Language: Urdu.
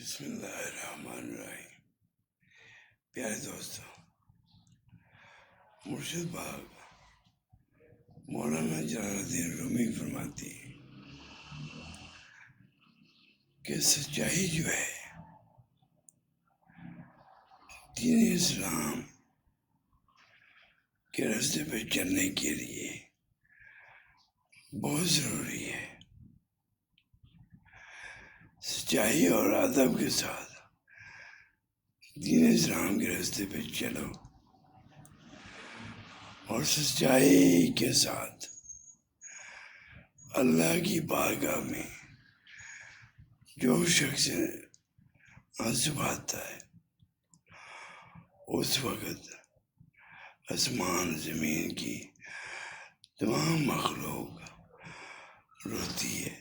بسم اللہ الرحمن الرحیم۔ پیارے دوستو، مرشد باغ مولانا جلال الدین رومی فرماتی ہیں کہ سچائی جو ہے دین اسلام کے راستے پہ چلنے کے لیے بہت ضروری ہے۔ سچائی اور ادب کے ساتھ دین اسلام کے راستے پہ چلو، اور سچائی کے ساتھ اللہ کی بارگاہ میں جو شخص آنسو بہاتا ہے اس وقت آسمان زمین کی تمام مخلوق روتی ہے۔